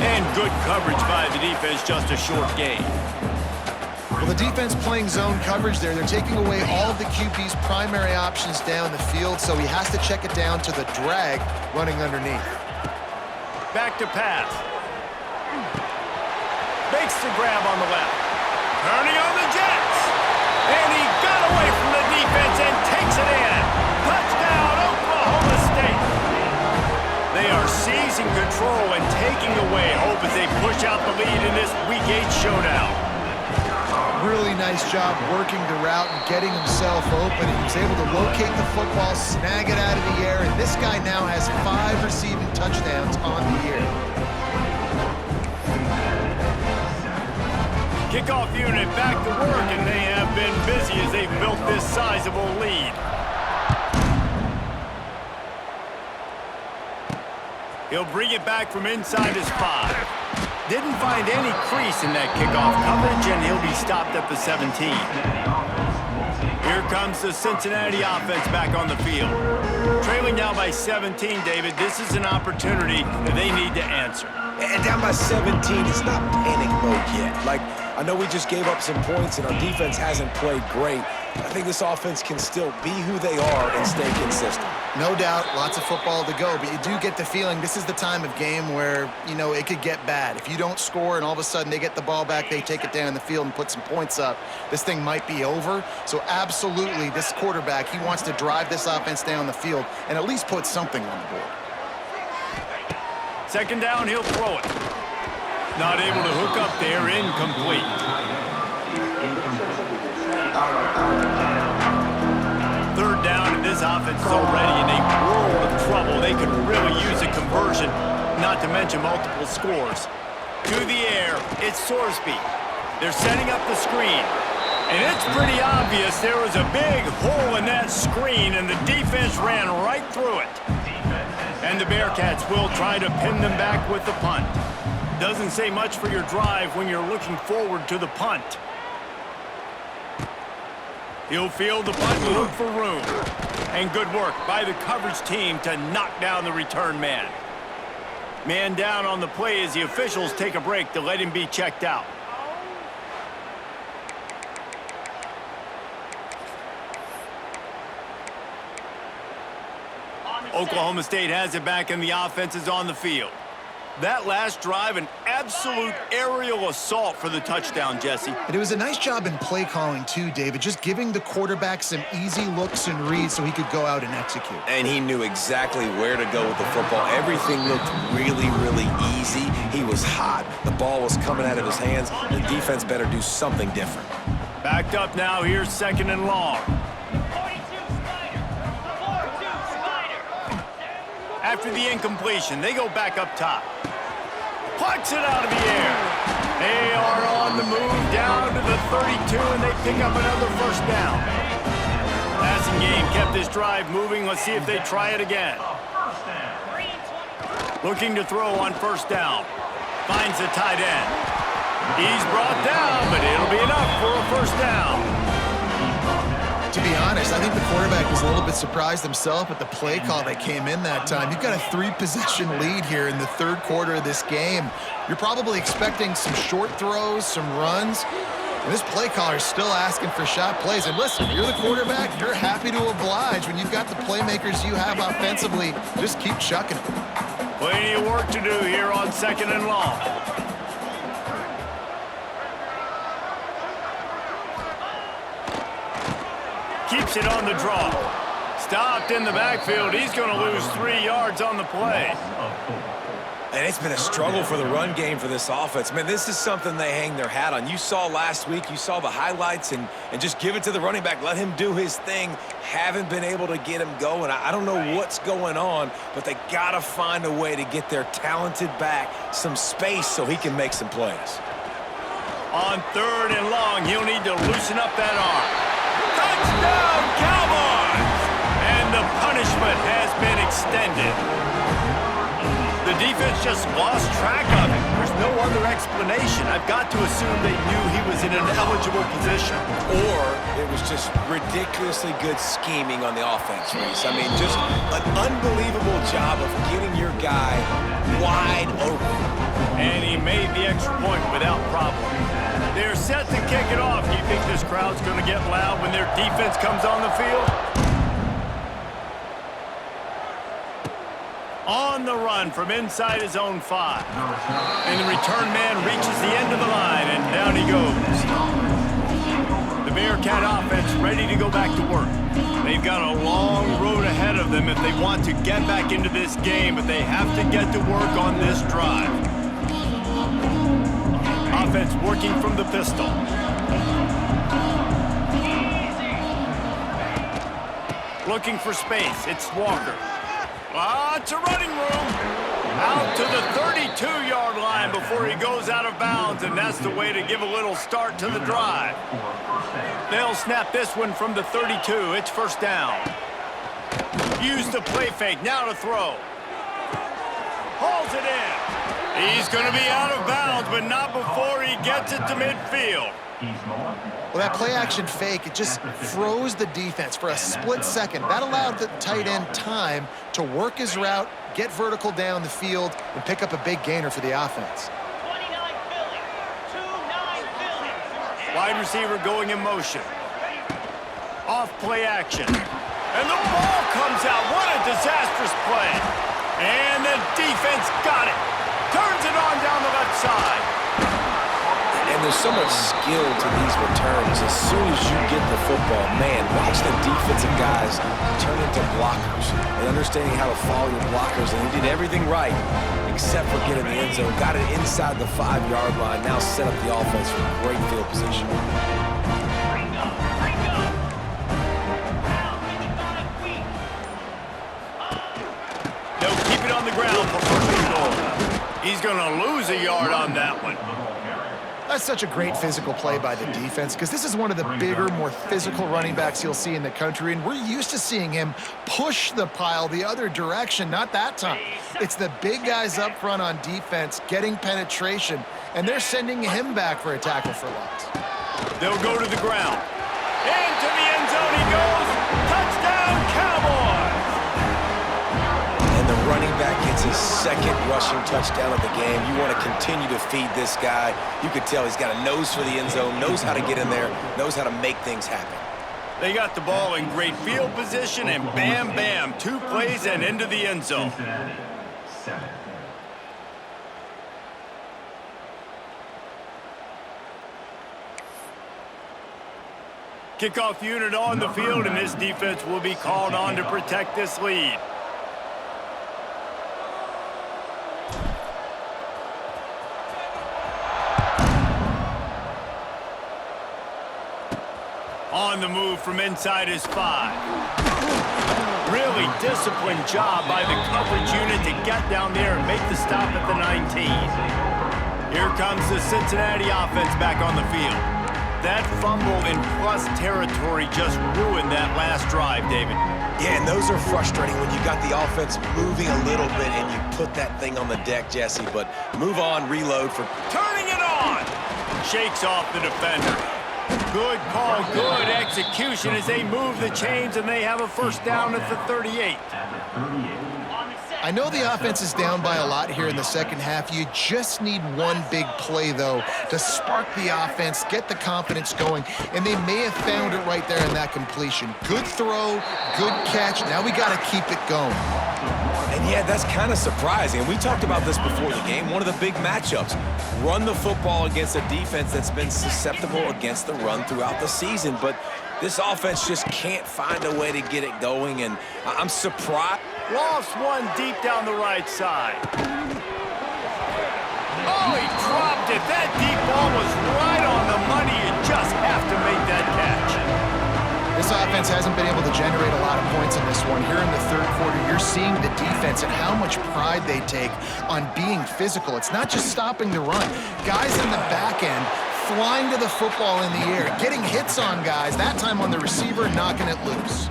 And good coverage by the defense, just a short gain. Well, the defense playing zone coverage there. They're taking away all of the QB's primary options down the field, so he has to check it down to the drag running underneath. Back to pass. Makes the grab on the left. Turning on the Jets. And he got away from the defense and takes it in. Touchdown, Oklahoma State. They are seizing control and taking away hope as they push out the lead in this Week 8 showdown. Really nice job working the route and getting himself open. He was able to locate the football, snag it out of the air, and this guy now has 5 receiving touchdowns on the year. Kickoff unit back to work, and they have been busy as they've built this sizable lead. He'll bring it back from inside his 5. Didn't find any crease in that kickoff coverage, and he'll be stopped at the 17. Here comes the Cincinnati offense back on the field. Trailing down by 17, David, this is an opportunity that they need to answer. And down by 17, it's not panic mode yet. Like, I know we just gave up some points and our defense hasn't played great. I think this offense can still be who they are and stay consistent. No doubt, lots of football to go, but you do get the feeling this is the time of game where, you know, it could get bad. If you don't score and all of a sudden they get the ball back, they take it down the field and put some points up, this thing might be over. So absolutely, this quarterback, he wants to drive this offense down the field and at least put something on the board. Second down, he'll throw it. Not able to hook up there, incomplete. Third down, and this offense is already in a world of trouble. They could really use a conversion, not to mention multiple scores. To the air, it's Sorsby. They're setting up the screen. And it's pretty obvious there was a big hole in that screen, and the defense ran right through it. And the Bearcats will try to pin them back with the punt. Doesn't say much for your drive when you're looking forward to the punt. He'll field the punt and look for room. And good work by the coverage team to knock down the return man. Man down on the play as the officials take a break to let him be checked out. Oklahoma State has it back and the offense is on the field. That last drive, an absolute aerial assault for the touchdown, Jesse. And it was a nice job in play calling too, David, just giving the quarterback some easy looks and reads so he could go out and execute. And he knew exactly where to go with the football. Everything looked really, really easy. He was hot. The ball was coming out of his hands. The defense better do something different. Backed up now, here's second and long. 42 Spider. 4-2 Spider. After the incompletion, they go back up top. Plucks it out of the air. They are on the move down to the 32, and they pick up another first down. Passing game kept this drive moving. Let's see if they try it again. Looking to throw on first down. Finds the tight end. He's brought down, but it'll be enough for a first down. To be honest, I think the quarterback was a little bit surprised himself at the play call that came in that time. You've got a 3-possession lead here in the third quarter of this game. You're probably expecting some short throws, some runs. And this play caller is still asking for shot plays. And listen, you're the quarterback. You're happy to oblige. When you've got the playmakers you have offensively, just keep chucking it. Plenty of work to do here on second and long. Keeps it on the draw. Stopped in the backfield. He's going to lose 3 yards on the play. And it's been a struggle for the run game for this offense. Man, this is something they hang their hat on. You saw last week, you saw the highlights, and just give it to the running back. Let him do his thing. Haven't been able to get him going. I don't know what's going on, but they got to find a way to get their talented back some space so he can make some plays. On third and long, he'll need to loosen up that arm. Touchdown, Cowboys! And the punishment has been extended. The defense just lost track of him. There's no other explanation. I've got to assume they knew he was in an eligible position. Or it was just ridiculously good scheming on the offense, Reese. I mean, just an unbelievable job of getting your guy wide open. And he made the extra point without problem. They're set to kick it off. Do you think this crowd's going to get loud when their defense comes on the field? On the run from inside his own 5. And the return man reaches the end of the line, and down he goes. The Bearcat offense ready to go back to work. They've got a long road ahead of them if they want to get back into this game, but they have to get to work on this drive. Offense working from the pistol. Looking for space. It's Walker. It's a running room. Out to the 32-yard line before he goes out of bounds, and that's the way to give a little start to the drive. They'll snap this one from the 32. It's first down. Use the play fake. Now to throw. Hauls it in. He's going to be out of bounds, but not before he gets it to midfield. Well, that play-action fake, it just froze the defense for a split second. That allowed the tight end time to work his route, get vertical down the field, and pick up a big gainer for the offense. 29 Philly. 2-9 Philly. Wide receiver going in motion. Off play action. And the ball comes out. What a disastrous play. And the defense got it. Turns it on down the left side. And there's so much skill to these returns. As soon as you get the football, man, watch the defensive guys turn into blockers and understanding how to follow your blockers. And he did everything right except for getting the end zone. Got it inside the 5-yard line. Now set up the offense for great field position. They'll keep it on the ground for first and goal. He's going to lose a yard on that one. That's such a great physical play by the defense because this is one of the bigger, more physical running backs you'll see in the country, and we're used to seeing him push the pile the other direction. Not that time. It's the big guys up front on defense getting penetration, and they're sending him back for a tackle for loss. They'll go to the ground. Into the end zone he goes. Touchdown, Cowboys! And the running back gets his second rushing touchdown of the game. You want to continue to feed this guy. You could tell he's got a nose for the end zone, knows how to get in there, knows how to make things happen. They got the ball in great field position, and bam, bam, 2 plays and into the end zone. Cincinnati, 7. Kickoff unit on the field, and this defense will be called on to protect this lead. On the move from inside his 5. Really disciplined job by the coverage unit to get down there and make the stop at the 19. Here comes the Cincinnati offense back on the field. That fumble in plus territory just ruined that last drive, David. Yeah, and those are frustrating when you got the offense moving a little bit and you put that thing on the deck, Jesse. But move on, reload for... Turning it on! Shakes off the defender. Good call, good execution as they move the chains, and they have a first down at the 38. I know the offense is down by a lot here in the second half. You just need one big play, though, to spark the offense, get the confidence going, and they may have found it right there in that completion. Good throw, good catch. Now we got to keep it going. And yeah, that's kind of surprising. We talked about this before the game. One of the big matchups. Run the football against a defense that's been susceptible against the run throughout the season. But this offense just can't find a way to get it going, and I'm surprised. Lost one deep down the right side. Oh, he dropped it. That deep ball was right on the money. You just have to make that catch. This offense hasn't been able to generate a lot of points in this one. Here in the third quarter, you're seeing the defense and how much pride they take on being physical. It's not just stopping the run. Guys in the back end flying to the football in the air, getting hits on guys, that time on the receiver, knocking it loose.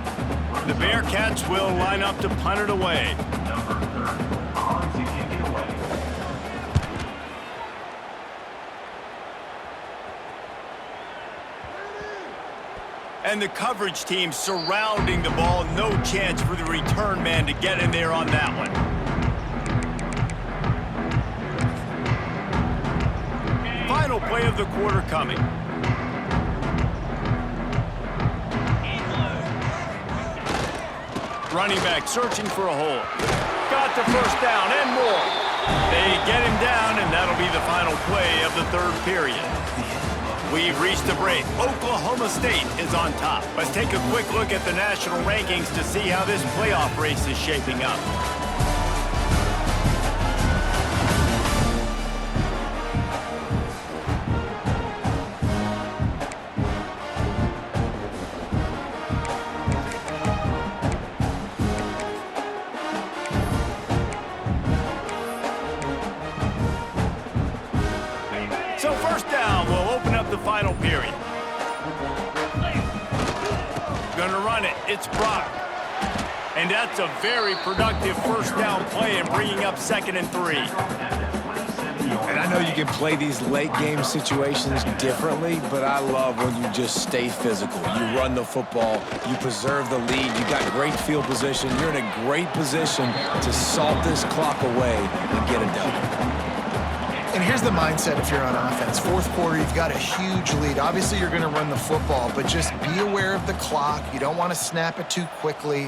The Bearcats will line up to punt it away. Number 30, on to kick it away. And the coverage team surrounding the ball. No chance for the return man to get in there on that one. Final play of the quarter coming. Running back searching for a hole. Got the first down and more. They get him down, and that'll be the final play of the third period. We've reached the break. Oklahoma State is on top. Let's take a quick look at the national rankings to see how this playoff race is shaping up. So first down, we'll open up the final period. Gonna run it, it's Brock. And that's a very productive first down play and bringing up 2nd and 3. And I know you can play these late game situations differently, but I love when you just stay physical. You run the football, you preserve the lead, you got great field position, you're in a great position to salt this clock away and get it done. And And here's the mindset if you're on offense. Fourth quarter, you've got a huge lead. Obviously, you're going to run the football, but just be aware of the clock. You don't want to snap it too quickly.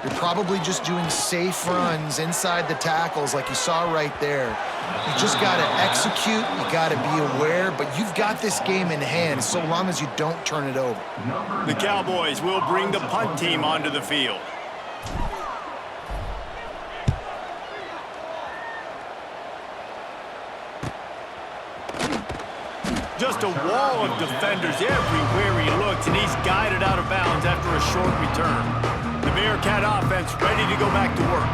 You're probably just doing safe runs inside the tackles like you saw right there. You just got to execute. You got to be aware, but you've got this game in hand so long as you don't turn it over. The Cowboys will bring the punt team onto the field. Just a wall of defenders everywhere he looks, and he's guided out of bounds after a short return. The Bearcat offense ready to go back to work.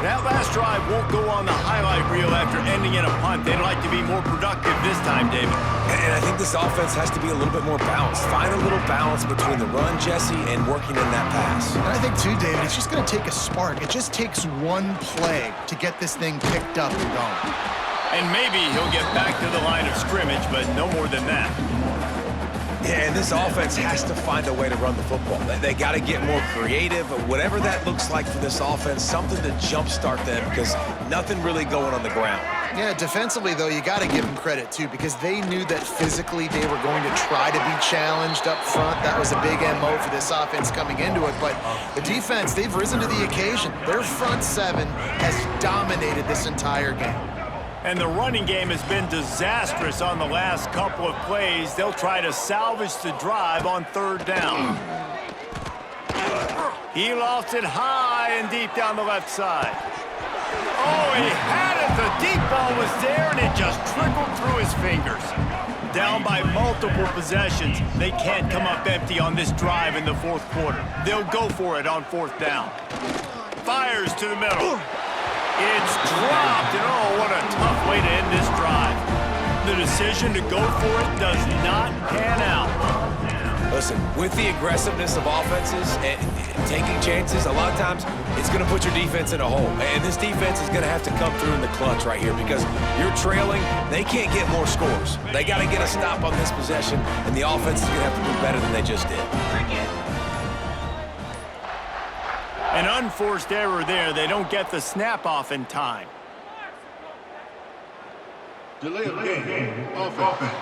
That last drive won't go on the highlight reel after ending in a punt. They'd like to be more productive this time, David. And I think this offense has to be a little bit more balanced. Find a little balance between the run, Jesse, and working in that pass. And I think, too, David, it's just going to take a spark. It just takes one play to get this thing picked up and going. And maybe he'll get back to the line of scrimmage, but no more than that. Yeah, and this offense has to find a way to run the football. They got to get more creative, whatever that looks like for this offense, something to jumpstart them because nothing really going on the ground. Yeah, defensively, though, you got to give them credit, too, because they knew that physically they were going to try to be challenged up front. That was a big MO for this offense coming into it. But the defense, they've risen to the occasion. Their front seven has dominated this entire game. And the running game has been disastrous on the last couple of plays. They'll try to salvage the drive on third down. He lost it high and deep down the left side. Oh, he had it. The deep ball was there, and it just trickled through his fingers. Down by multiple possessions. They can't come up empty on this drive in the fourth quarter. They'll go for it on fourth down. Fires to the middle. It's dropped, and oh, what a tough way to end this drive. The decision to go for it does not pan out. Listen, with the aggressiveness of offenses and taking chances, a lot of times it's going to put your defense in a hole. And this defense is going to have to come through in the clutch right here because you're trailing. They can't get more scores. They got to get a stop on this possession, and the offense is going to have to do better than they just did. An unforced error there. They don't get the snap off in time. Delay of game. Offense.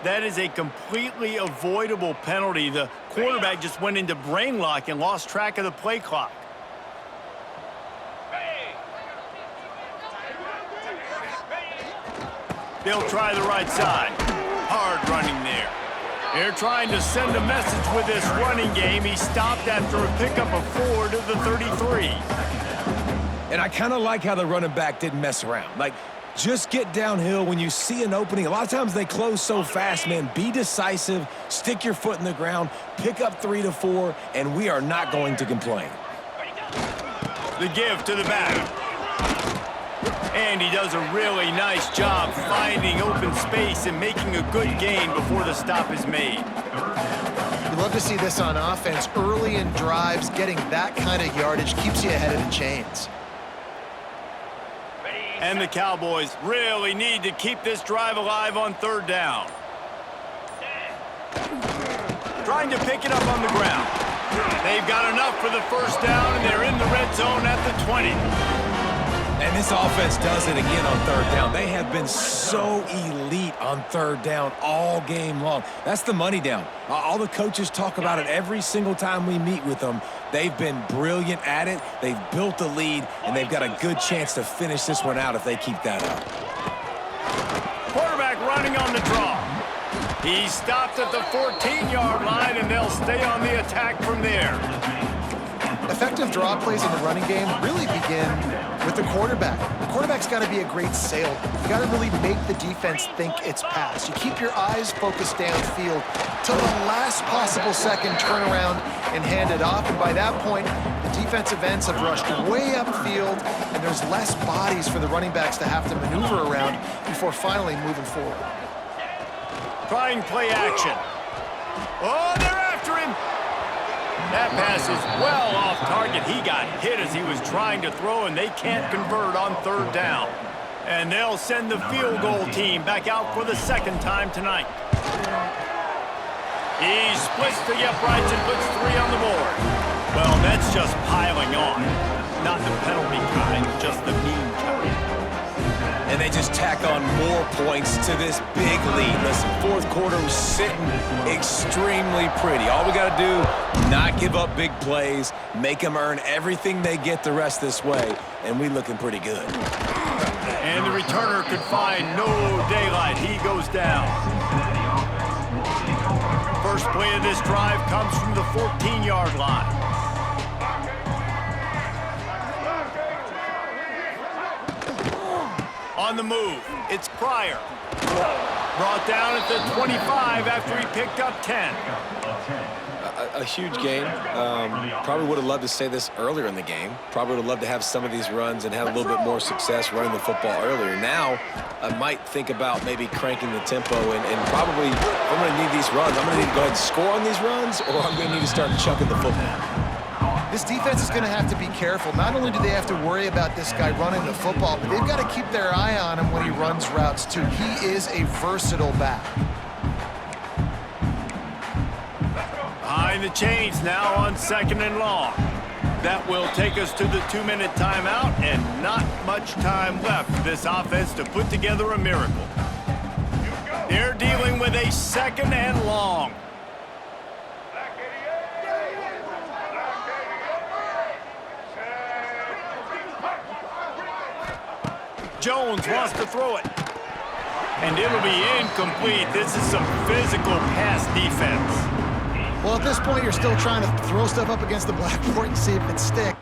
That is a completely avoidable penalty. The quarterback just went into brain lock and lost track of the play clock. They'll try the right side. Hard running there. They're trying to send a message with this running game. He stopped after a pickup of 4 to the 33. And I kind of like how the running back didn't mess around. Like, just get downhill when you see an opening. A lot of times they close so fast, man. Be decisive, stick your foot in the ground, pick up 3 to 4, and we are not going to complain. The give to the back. And he does a really nice job finding open space and making a good gain before the stop is made. You love to see this on offense. Early in drives, getting that kind of yardage keeps you ahead of the chains. And the Cowboys really need to keep this drive alive on third down. Trying to pick it up on the ground. They've got enough for the first down, and they're in the red zone at the 20. And this offense does it again on third down. They have been so elite on third down all game long. That's the money down. All the coaches talk about it every single time we meet with them. They've been brilliant at it. They've built a lead, and they've got a good chance to finish this one out if they keep that up. Quarterback running on the draw. He stopped at the 14-yard line, and they'll stay on the attack from there. Effective draw plays in the running game really begin with the quarterback. The quarterback's got to be a great salesman. You got to really make the defense think it's pass. You keep your eyes focused downfield till the last possible second, turn around and hand it off. And by that point, the defensive ends have rushed way upfield, and there's less bodies for the running backs to have to maneuver around before finally moving forward. Trying play action. Oh, they're after him. That pass is well off target. He got hit as he was trying to throw, and they can't convert on third down. And they'll send the field goal team back out for the second time tonight. He splits the uprights and puts 3 on the board. Well, that's just piling on. Not the penalty kind, just the and they just tack on more points to this big lead. Listen, fourth quarter was sitting extremely pretty. All we got to do, not give up big plays, make them earn everything they get the rest this way, and we looking pretty good. And the returner could find no daylight. He goes down. First play of this drive comes from the 14-yard line. On the move, it's Pryor. Brought down at the 25 after he picked up 10. A huge game. Probably would have loved to say this earlier in the game. Probably would have loved to have some of these runs and have a little bit more success running the football earlier. Now, I might think about maybe cranking the tempo and probably, if I'm going to need these runs, I'm going to need to go ahead and score on these runs, or I'm going to need to start chucking the football. This defense is going to have to be careful. Not only do they have to worry about this guy running the football, but they've got to keep their eye on him when he runs routes, too. He is a versatile back. Behind the chains now on 2nd and long. That will take us to the 2-minute timeout, and not much time left for this offense to put together a miracle. They're dealing with a 2nd and long. Jones wants to throw it. And it'll be incomplete. This is some physical pass defense. Well, at this point, you're still trying to throw stuff up against the blackboard and see if it sticks.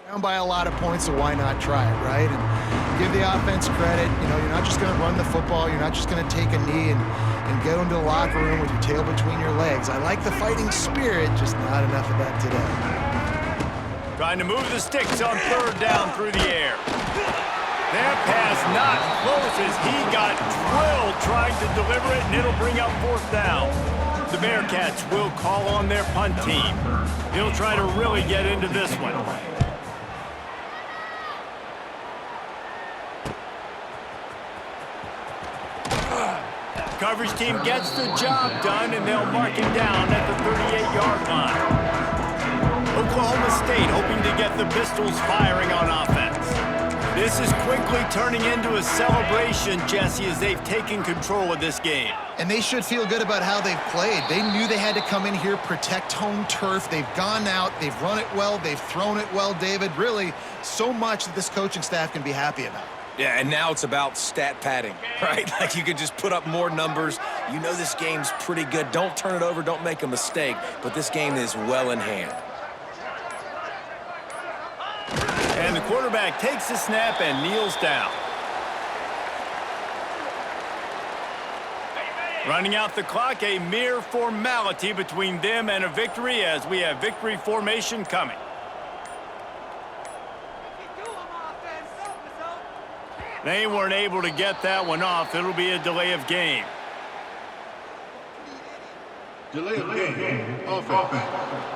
Down by a lot of points, so why not try it, right? And give the offense credit. You know, you're not just going to run the football. You're not just going to take a knee and go into the locker room with your tail between your legs. I like the fighting spirit, just not enough of that today. Trying to move the sticks on 3rd down through the air. That pass not close as he got drilled trying to deliver it, and it'll bring up 4th down. The Bearcats will call on their punt team. He'll try to really get into this one. Coverage team gets the job done, and they'll mark him down at the 38-yard line. Oklahoma State hoping to get the Pistols firing on offense. This is quickly turning into a celebration, Jesse, as they've taken control of this game. And they should feel good about how they've played. They knew they had to come in here, protect home turf. They've gone out, they've run it well, they've thrown it well, David. Really, so much that this coaching staff can be happy about. Yeah, and now it's about stat padding, right? Like you can just put up more numbers. You know this game's pretty good. Don't turn it over, don't make a mistake, but this game is well in hand. And the quarterback takes the snap and kneels down. Running out the clock, a mere formality between them and a victory as we have victory formation coming. They weren't able to get that one off. It'll be a delay of game. Delay of game. Offense.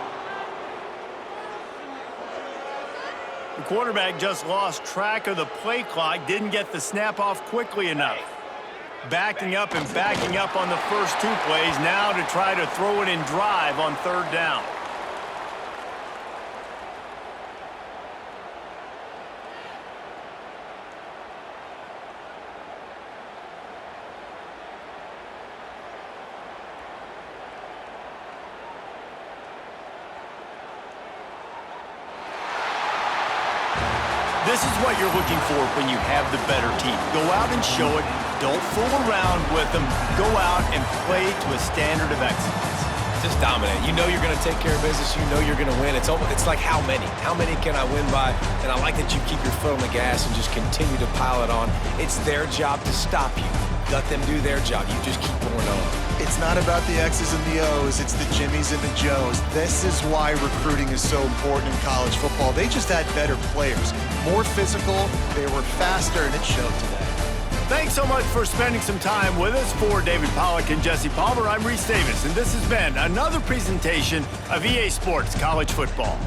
The quarterback just lost track of the play clock, didn't get the snap off quickly enough. Backing up and backing up on the first 2 plays now to try to throw it in drive on 3rd down. This is what you're looking for when you have the better team. Go out and show it. Don't fool around with them. Go out and play to a standard of excellence. Just dominate. You know you're going to take care of business. You know you're going to win. It's like how many? How many can I win by? And I like that you keep your foot on the gas and just continue to pile it on. It's their job to stop you. Let them do their job. You just keep pouring on. It's not about the X's and the O's. It's the Jimmies and the Joes. This is why recruiting is so important in college football. They just had better players, more physical, they were faster, and it showed today. Thanks so much for spending some time with us. For David Pollack and Jesse Palmer, I'm Reese Davis, and this has been another presentation of EA Sports College Football.